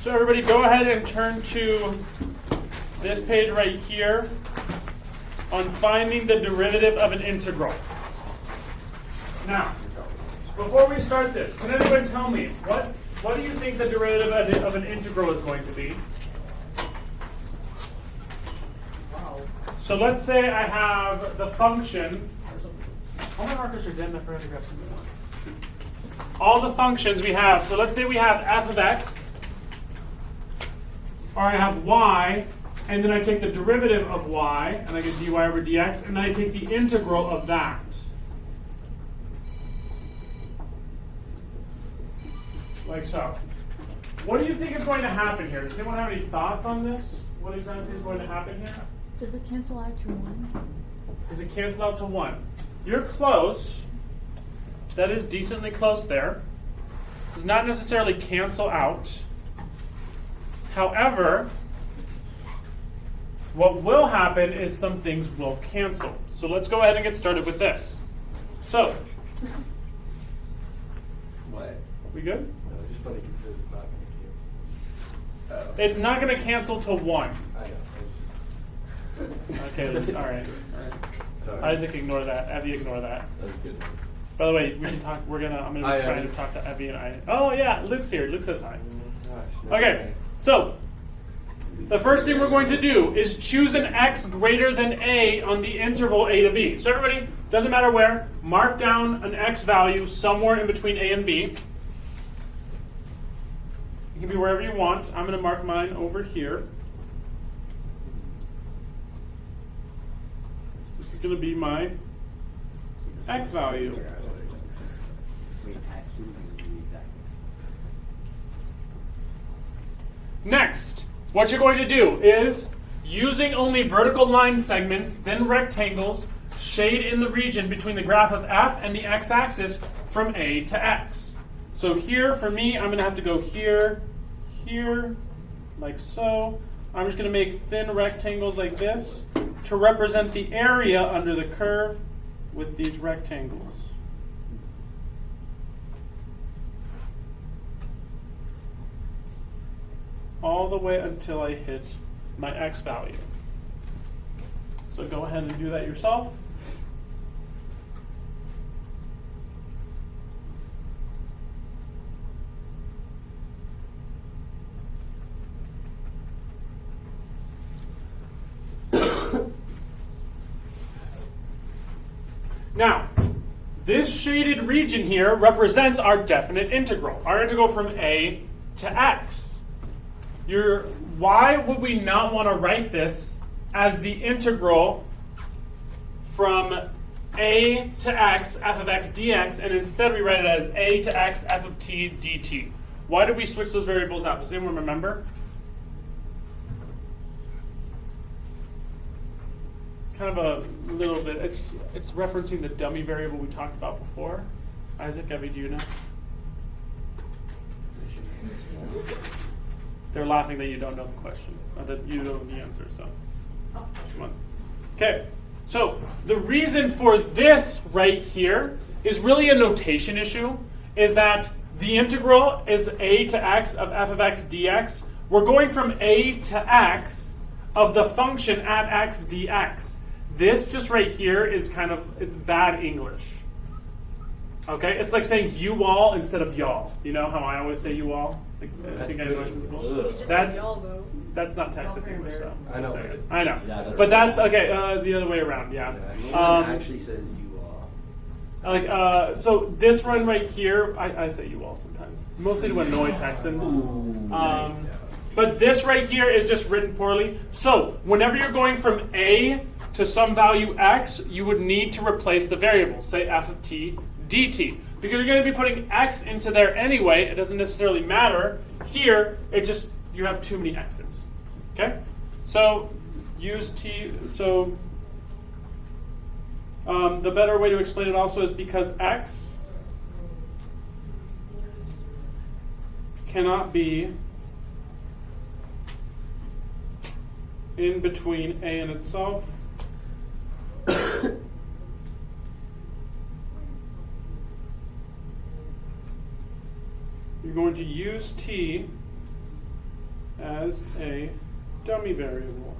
So everybody go ahead and turn to this page right here on finding the derivative of an integral. Now, before we start this, can anyone tell me, what do you think the derivative of an integral is going to be? So let's say I have the function. All my markers are dead, I forgot to grab some new ones. All the functions we have, so let's say we have f of x, or I have y, and then I take the derivative of y, and I get dy over dx, and then I take the integral of that. Like so. What do you think is going to happen here? Does anyone have any thoughts on this? What exactly is going to happen here? Does it cancel out to 1? Does it cancel out to 1? You're close. That is decently close there. Does not necessarily cancel out. However, what will happen is some things will cancel. So let's go ahead and get started with this. So, What? we good? No, it's just funny because it's not going to cancel. It's not going to cancel to 1. I know. Okay, all right. Sorry. Isaac, ignore that. Evie, ignore that. That's good. By the way, we can talk. I'm gonna try to talk to Evie and I. Oh yeah, Luke's here. Luke says hi. Gosh, Okay, so the first thing we're going to do is choose an x greater than a on the interval a to b. So everybody, doesn't matter where, mark down an x value somewhere in between a and b. It can be wherever you want. I'm going to mark mine over here. This is going to be my x value. Next, what you're going to do is, using only vertical line segments, then rectangles, shade in the region between the graph of f and the x-axis from a to x. So here, for me, I'm going to have to go here, here, like so. I'm just going to make thin rectangles like this to represent the area under the curve with these rectangles. All the way until I hit my x value. So go ahead and do that yourself. Now, this shaded region here represents our definite integral. Our integral from a to x. Why would we not want to write this as the integral from a to x f of x dx, and instead we write it as a to x f of t dt? Why did we switch those variables out? Does anyone remember? It's kind of a little bit, it's referencing the dummy variable we talked about before. Isaac, Evie, do you know? They're laughing that you don't know the question, or that you don't know the answer, so come on. Okay, so the reason for this right here is really a notation issue, is that the integral is a to x of f of x dx. We're going from a to x of the function at x dx. This just right here is it's bad English. Okay, it's like saying you all instead of y'all. You know how I always say you all? I think I know some people. That's not Texas English, so I know. I know. Yeah, that's But that's okay. The other way around, yeah. No one actually says you all. So this one right here, I say you all sometimes, mostly to annoy Texans. But this right here is just written poorly. So whenever you're going from a to some value x, you would need to replace the variable, say f of t dt. Because you're going to be putting x into there anyway, it doesn't necessarily matter. Here, you have too many x's. Okay? So use t, so the better way to explain it also is because x cannot be in between a and itself. You're going to use t as a dummy variable.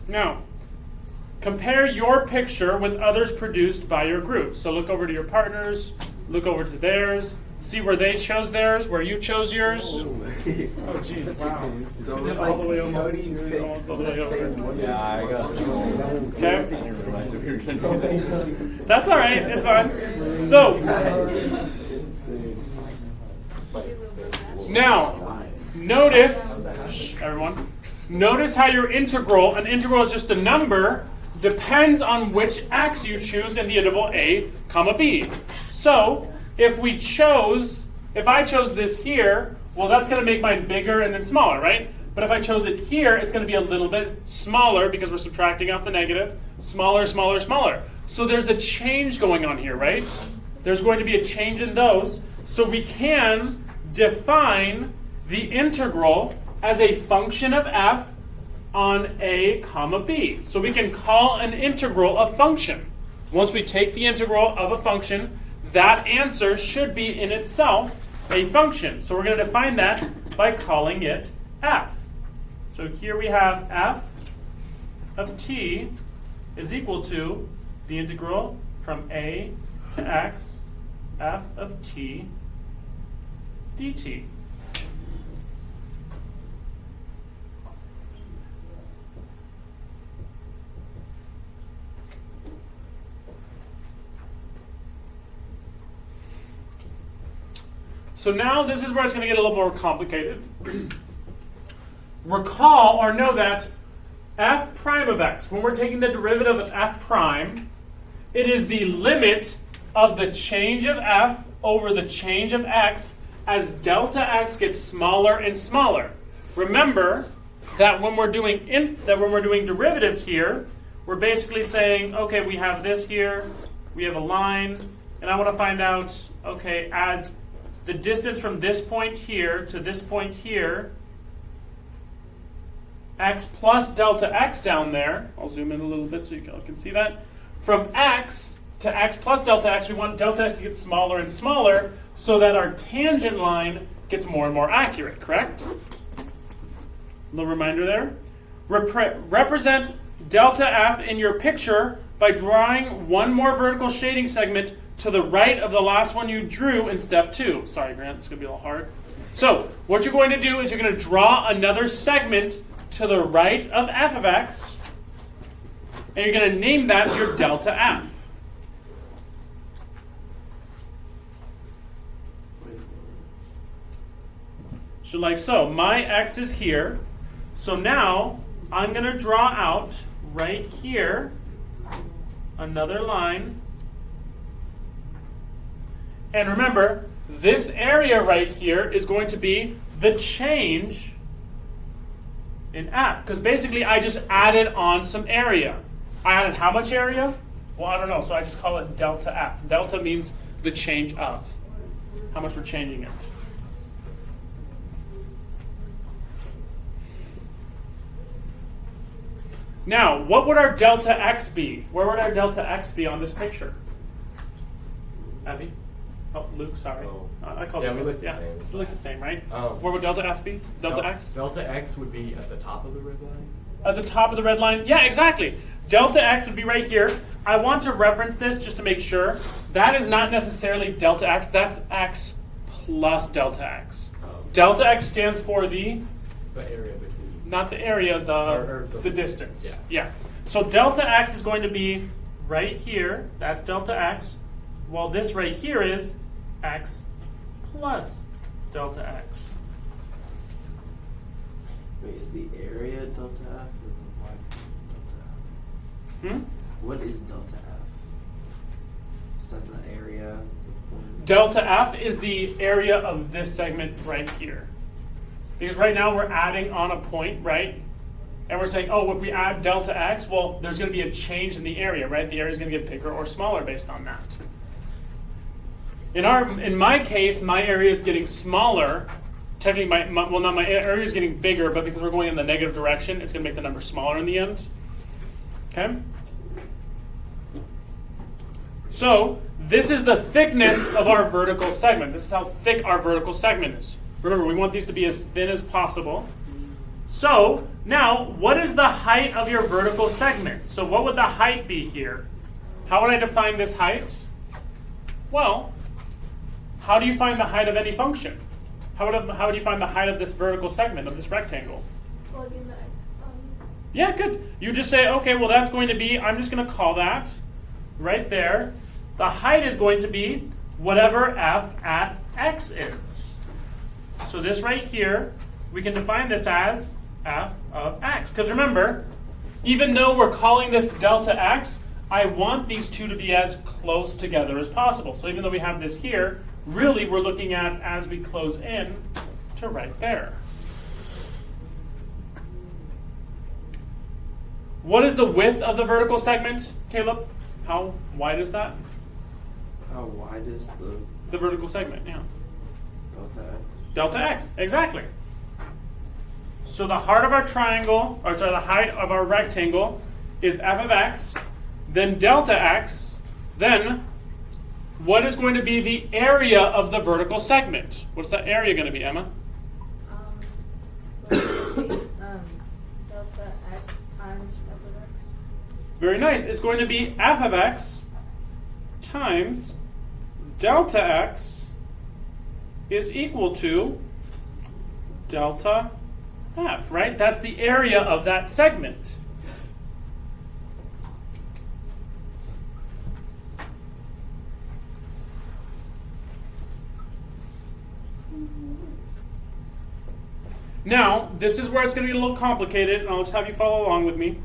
Now, compare your picture with others produced by your group. So look over to your partners, look over to theirs, see where they chose theirs, where you chose yours. Oh, jeez, wow. It's You almost did all the way like almost. Cody You did picked almost all the way the over. same one. Yeah, I got it. Okay. I didn't realize we were going to do this. That's all right. It's fine. So, now, notice, everyone, notice how your integral, an integral is just a number, depends on which x you choose in the interval a comma b. So, if I chose this here, well, that's going to make mine bigger and then smaller, right? But if I chose it here, it's going to be a little bit smaller because we're subtracting off the negative. Smaller, smaller, smaller. So there's a change going on here, right? There's going to be a change in those. So we can define the integral as a function of f on a comma b. So we can call an integral a function. Once we take the integral of a function, that answer should be in itself a function. So we're going to define that by calling it f. So here we have f of t is equal to the integral from a to x, f of t dt. So now this is where it's going to get a little more complicated. Recall or know that f prime of x, when we're taking the derivative of f prime, it is the limit of the change of f over the change of x as delta x gets smaller and smaller. Remember that when we're doing derivatives here, we're basically saying, okay, we have this here, we have a line, and I want to find out, okay, as the distance from this point here to this point here, x plus delta x down there, I'll zoom in a little bit so you can see that, from x to x plus delta x, we want delta x to get smaller and smaller so that our tangent line gets more and more accurate, correct? Little reminder there. Represent delta f in your picture by drawing one more vertical shading segment to the right of the last one you drew in step 2. Sorry, Grant, it's going to be a little hard. So what you're going to do is you're going to draw another segment to the right of f of x, and you're going to name that your delta f. So like so, my x is here. So now I'm going to draw out right here another line. And remember, this area right here is going to be the change in f. Because basically I just added on some area. I added how much area? Well, I don't know, so I just call it delta f. Delta means the change of. How much we're changing it. Now, what would our delta x be? Where would our delta x be on this picture? Evie? Oh, Luke, sorry. Oh. I called Yeah, it. we look the yeah, same. it's look the same, right? Oh. Where would delta f be? Delta x? Delta x would be at the top of the red line? At the top of the red line? Yeah, exactly. Delta x would be right here. I want to reference this just to make sure. That is not necessarily delta x. That's x plus delta x. Oh. Delta x stands for the, The area between. not the area, Or the distance. Yeah. Yeah. So delta x is going to be right here. That's delta x. While this right here is x plus delta x. Wait, is the area delta f or the wide delta f? What is delta f? Is that the area? Delta f is the area of this segment right here. Because right now we're adding on a point, right? And we're saying, oh, if we add delta x, well, there's going to be a change in the area, right? The area is going to get bigger or smaller based on that. In my case, my area is getting smaller technically my area is getting bigger, but because we're going in the negative direction, it's going to make the number smaller in the end. Okay? So this is the thickness of our vertical segment. This is how thick our vertical segment is. Remember, we want these to be as thin as possible. So now, what is the height of your vertical segment? So what would the height be here? How would I define this height? Well, how do you find the height of any function? How would you find the height of this vertical segment, of this rectangle? Plug in the x. Yeah, good. You just say, okay, well that's going to be, I'm just going to call that right there. The height is going to be whatever f at x is. So this right here, we can define this as f of x. Because remember, even though we're calling this delta x, I want these two to be as close together as possible. So even though we have this here, really we're looking at as we close in to right there. What is the width of the vertical segment, Caleb? How wide is that? How wide is The vertical segment, yeah. delta x? Delta x, exactly. So the heart of our triangle, or sorry, the height of our rectangle is f of x, then delta x, then what is going to be the area of the vertical segment? What's that area going to be, Emma? Delta x times f of x. Very nice. It's going to be f of x times delta x is equal to delta f, right? That's the area of that segment. Now, this is where it's going to be a little complicated, and I'll just have you follow along with me.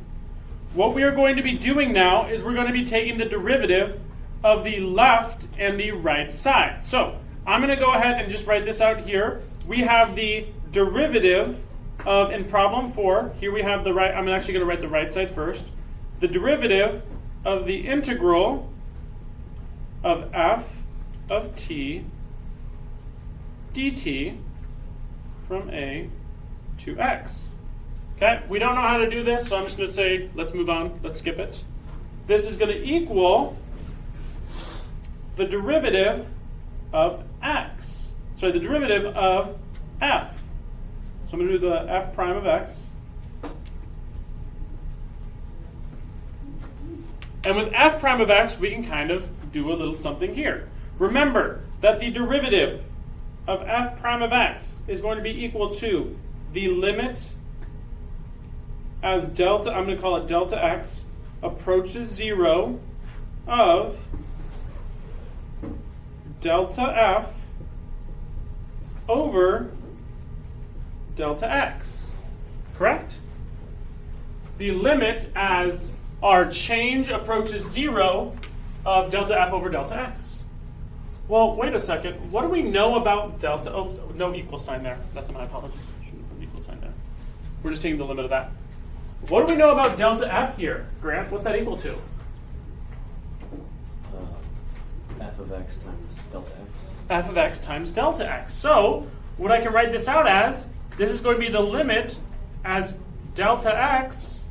What we are going to be doing now is we're going to be taking the derivative of the left and the right side. So, I'm going to go ahead and just write this out here. We have the derivative of, in problem 4, here we have the right, I'm actually going to write the right side first. The derivative of the integral of f of t dt from a to x. Okay, we don't know how to do this, so I'm just going to say, let's move on, let's skip it. This is going to equal the derivative of x. Sorry, the derivative of f. So I'm going to do the f prime of x. And with f prime of x, we can kind of do a little something here. Remember that the derivative of f prime of x is going to be equal to the limit as delta, I'm going to call it delta x, approaches 0 of delta f over delta x. Correct? The limit as our change approaches 0 of delta f over delta x. Well, wait a second. What do we know about delta? Oh, no equal sign there. That's my apologies. Shouldn't put an equal sign there. We're just taking the limit of that. What do we know about delta f here, Grant? What's that equal to? F of x times delta x. F of x times delta x. So, what I can write this out as, this is going to be the limit as delta x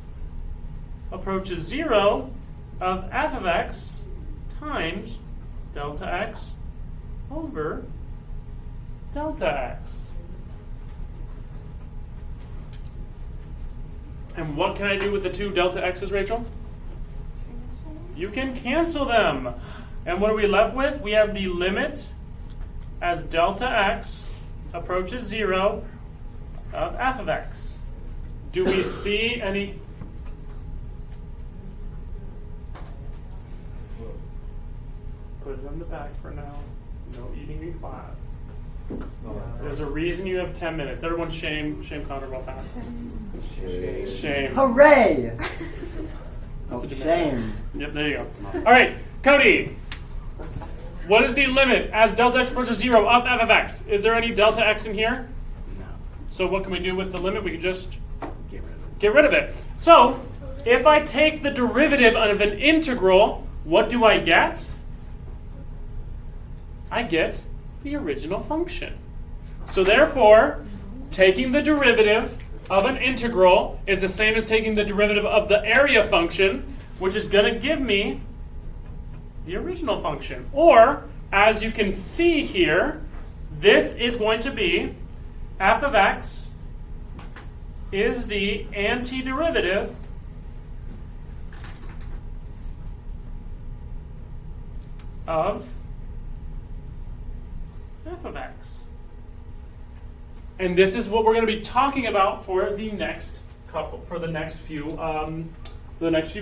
approaches 0 of f of x times delta x over delta x. And what can I do with the two delta x's, Rachel? You can cancel them. And what are we left with? We have the limit as delta x approaches 0 of f of x. Do we see any? Put it on the back for now. No eating in class. There's a reason you have 10 minutes. Everyone shame Connor real fast. Shame. Hooray! That's a Shame. Yep, there you go. All right, Cody. What is the limit as delta x approaches 0 of f of x? Is there any delta x in here? No. So what can we do with the limit? We can just Get rid of it. get rid of it. So if I take the derivative of an integral, what do I get? I get the original function. So therefore, taking the derivative of an integral is the same as taking the derivative of the area function, which is going to give me the original function. Or, as you can see here, this is going to be f of x is the antiderivative of f of x. And this is what we're going to be talking about for the next few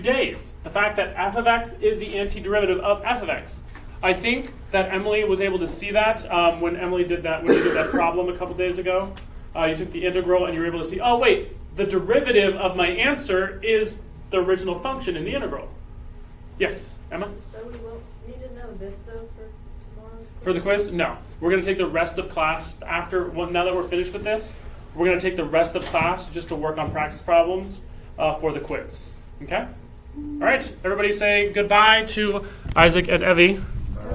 days. The fact that f of x is the antiderivative of f of x. I think that Emily was able to see that when you did that problem a couple days ago. You took the integral and you were able to see, oh wait, the derivative of my answer is the original function in the integral. Yes, Emma? So we will need to know this though for tomorrow's quiz? For the quiz? No. We're going to take the rest of class now that we're finished with this. We're going to take the rest of class just to work on practice problems for the quiz. Okay? All right. Everybody say goodbye to Isaac and Evie.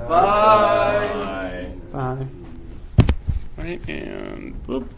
Bye. Bye. All right, and whoop.